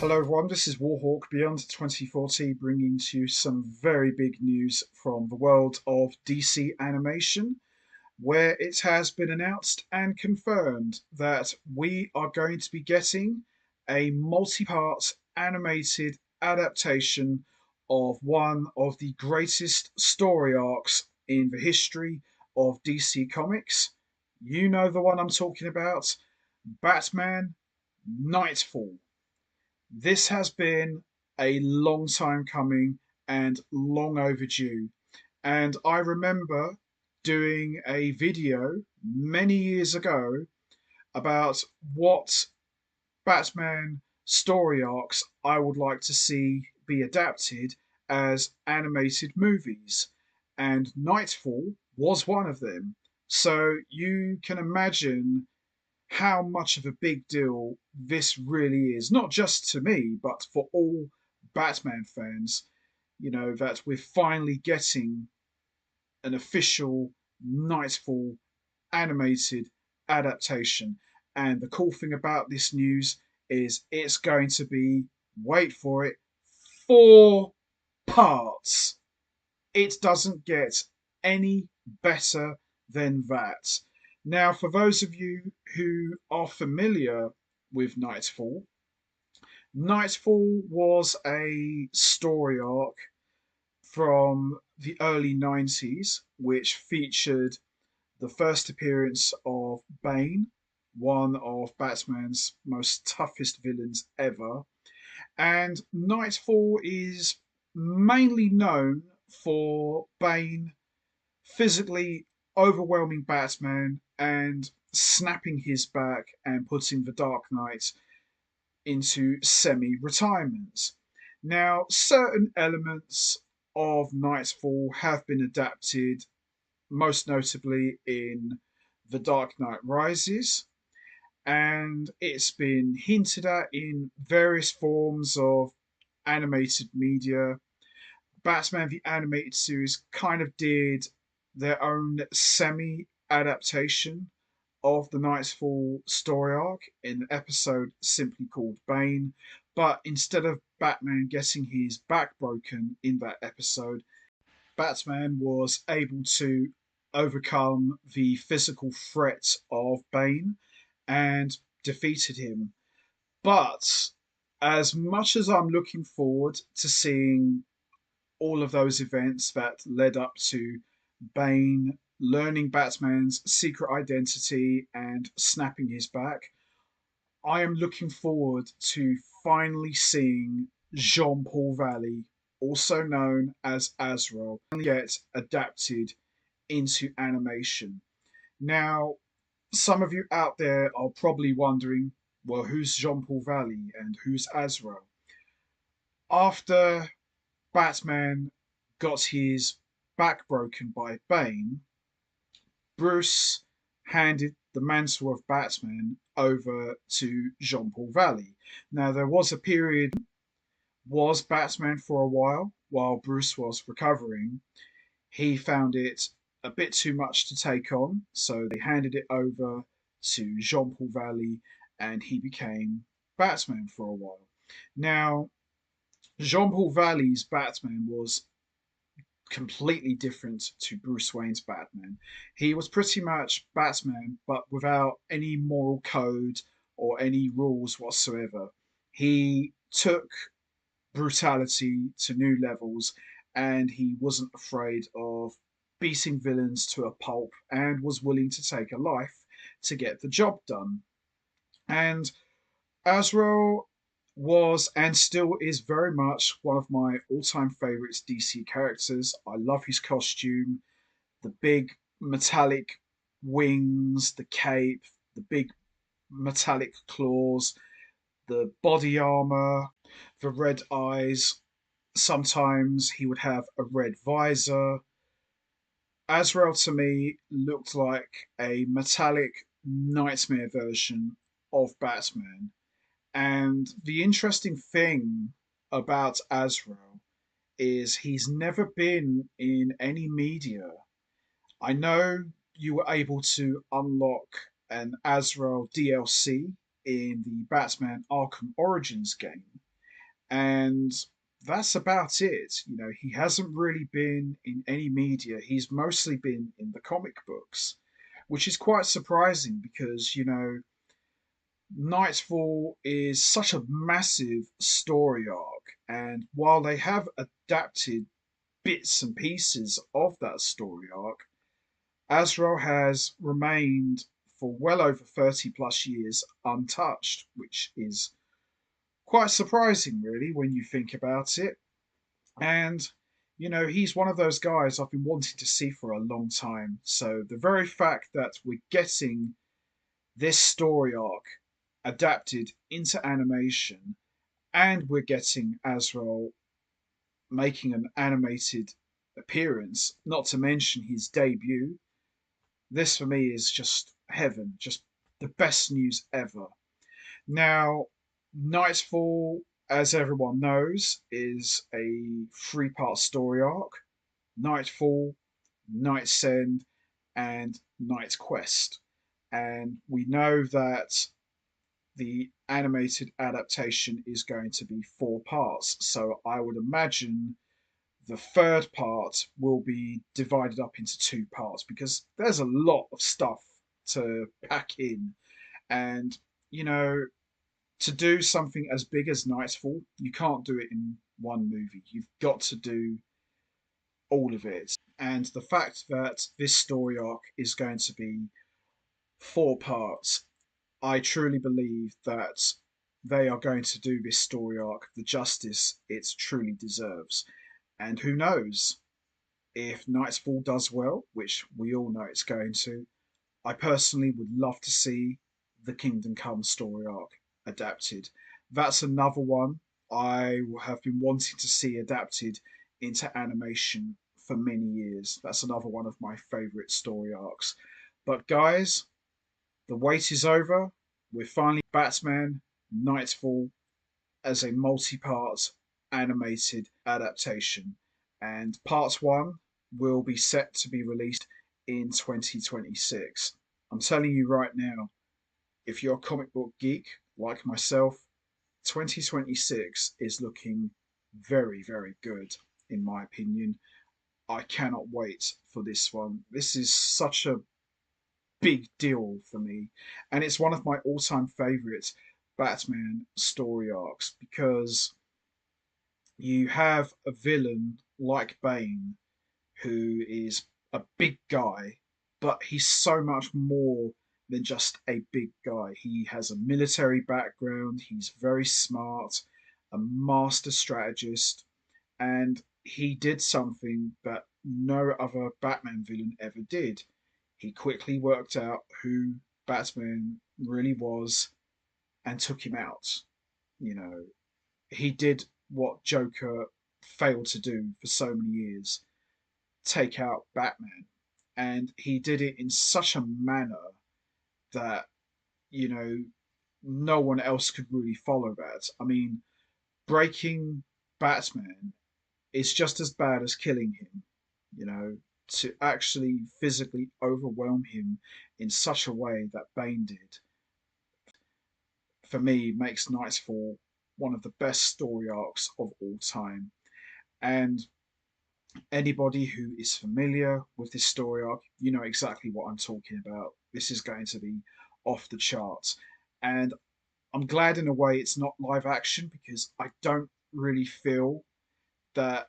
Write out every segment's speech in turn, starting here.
Hello everyone, this is Warhawk Beyond 2040 bringing to you some very big news from the world of DC animation, where it has been announced and confirmed that we are going to be getting a multi-part animated adaptation of one of the greatest story arcs in the history of DC Comics. You know the one I'm talking about, Batman Knightfall. This has been a long time coming and long overdue. And I remember doing a video many years ago about what Batman story arcs I would like to see be adapted as animated movies. And Nightfall was one of them. So you can imagine how much of a big deal this really is, not just to me, but for all Batman fans, that we're finally getting an official Nightfall animated adaptation. And the cool thing about this news is it's going to be, wait for it, 4 parts. It doesn't get any better than that. Now, for those of you who are familiar with Knightfall was a story arc from the early 90s, which featured the first appearance of Bane, one of Batman's most toughest villains ever. And Knightfall is mainly known for Bane physically overwhelming Batman and snapping his back and putting the Dark Knight into semi retirement. Now, certain elements of Nightfall have been adapted, most notably in The Dark Knight Rises, and it's been hinted at in various forms of animated media. Batman the Animated Series kind of did their own semi adaptation of the Nightfall story arc in an episode simply called Bane. But instead of Batman getting his back broken in that episode, Batman was able to overcome the physical threat of Bane and defeated him. But as much as I'm looking forward to seeing all of those events that led up to Bane learning Batman's secret identity and snapping his back, I am looking forward to finally seeing Jean Paul Valley, also known as Azrael, get adapted into animation. Now, some of you out there are probably wondering, well, who's Jean Paul Valley and who's Azrael? After Batman got his back broken by Bane, Bruce handed the mantle of Batman over to Jean Paul Valley. Now, there was a period, was Batman for a while Bruce was recovering. He found it a bit too much to take on, so they handed it over to Jean Paul Valley and he became Batman for a while. Now, Jean Paul Valley's Batman was completely different to Bruce Wayne's Batman. He was pretty much Batman, but without any moral code or any rules whatsoever. He took brutality to new levels and he wasn't afraid of beating villains to a pulp and was willing to take a life to get the job done. And Azrael was and still is very much one of my all-time favorites DC characters. I love his costume, the big metallic wings, the cape, the big metallic claws, the body armor, the red eyes. Sometimes he would have a red visor. Azrael to me looked like a metallic nightmare version of Batman. And the interesting thing about Azrael is he's never been in any media. I know you were able to unlock an Azrael DLC in the Batman Arkham Origins game, And that's about it. He hasn't really been in any media. He's mostly been in the comic books, which is quite surprising because, Knightfall is such a massive story arc. And while they have adapted bits and pieces of that story arc, Azrael has remained for well over 30 plus years untouched, which is quite surprising, really, when you think about it. And, he's one of those guys I've been wanting to see for a long time. So the very fact that we're getting this story arc adapted into animation and we're getting Azrael making an animated appearance, not to mention his debut, this for me is just heaven, just the best news ever. Now, Nightfall, as everyone knows, is a three-part story arc: Nightfall, Night's End, and Night Quest. And we know that the animated adaptation is going to be four parts. So I would imagine the third part will be divided up into two parts because there's a lot of stuff to pack in. And, you know, to do something as big as Nightfall, you can't do it in one movie. You've got to do all of it. And the fact that this story arc is going to be four parts, I truly believe that they are going to do this story arc the justice it truly deserves. And who knows, if Nightfall does well, which we all know it's going to, I personally would love to see the Kingdom Come story arc adapted. That's another one I have been wanting to see adapted into animation for many years. That's another one of my favourite story arcs. But guys, the wait is over. We're finally Batman Nightfall as a multi-part animated adaptation, and part one will be set to be released in 2026. I'm telling you right now, if you're a comic book geek like myself, 2026 is looking very, very good, in my opinion. I cannot wait for this one. This is such a big deal for me, and it's one of my all-time favorite Batman story arcs because you have a villain like Bane who is a big guy, but he's so much more than just a big guy. He has a military background, he's very smart, a master strategist, and he did something that no other Batman villain ever did. He quickly worked out who Batman really was and took him out. You know, he did what Joker failed to do for so many years: take out Batman. And he did it in such a manner that, you know, no one else could really follow that. I mean, breaking Batman is just as bad as killing him, you know, to actually physically overwhelm him in such a way that Bane did, for me, makes Nightfall one of the best story arcs of all time. And anybody who is familiar with this story arc, you know exactly what I'm talking about. This is going to be off the charts. And I'm glad in a way it's not live action because I don't really feel that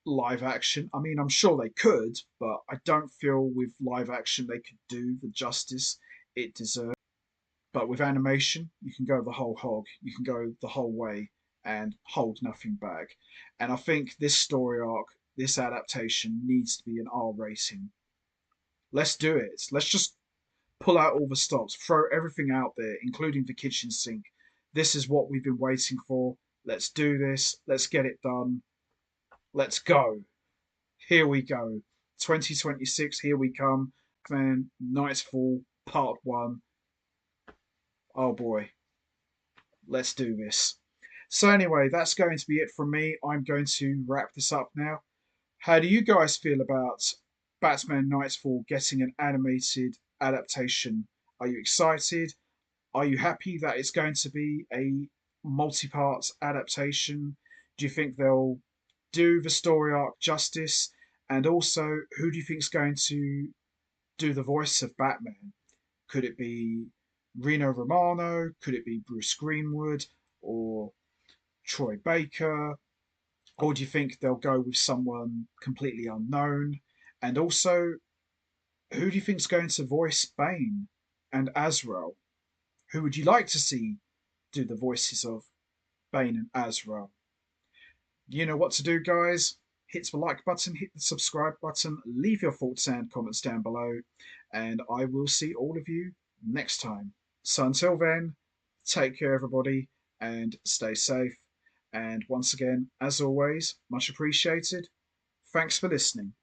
live action. I mean, I'm sure they could, but I don't feel with live action they could do the justice it deserves. But with animation, you can go the whole hog, you can go the whole way and hold nothing back. And I think this story arc, this adaptation needs to be an R rating. Let's do it. Let's just pull out all the stops, throw everything out there, including the kitchen sink. This is what we've been waiting for. Let's do this. Let's get it done. Let's go. Here we go. 2026, here we come. Man, Nightfall, part one. Oh boy, let's do this. So, anyway, that's going to be it from me. I'm going to wrap this up now. How do you guys feel about Batman Nightfall getting an animated adaptation? Are you excited? Are you happy that it's going to be a multi part adaptation? Do you think they'll do the story arc justice? And also, who do you think is going to do the voice of Batman? Could it be Reno Romano? Could it be Bruce Greenwood or Troy Baker? Or do you think they'll go with someone completely unknown? And also, who do you think is going to voice Bane and Azrael? Who would you like to see do the voices of Bane and Azrael? You know what to do, guys. Hit the like button, hit the subscribe button, leave your thoughts and comments down below, and I will see all of you next time. So until then, take care, everybody, and stay safe. And once again, as always, much appreciated. Thanks for listening.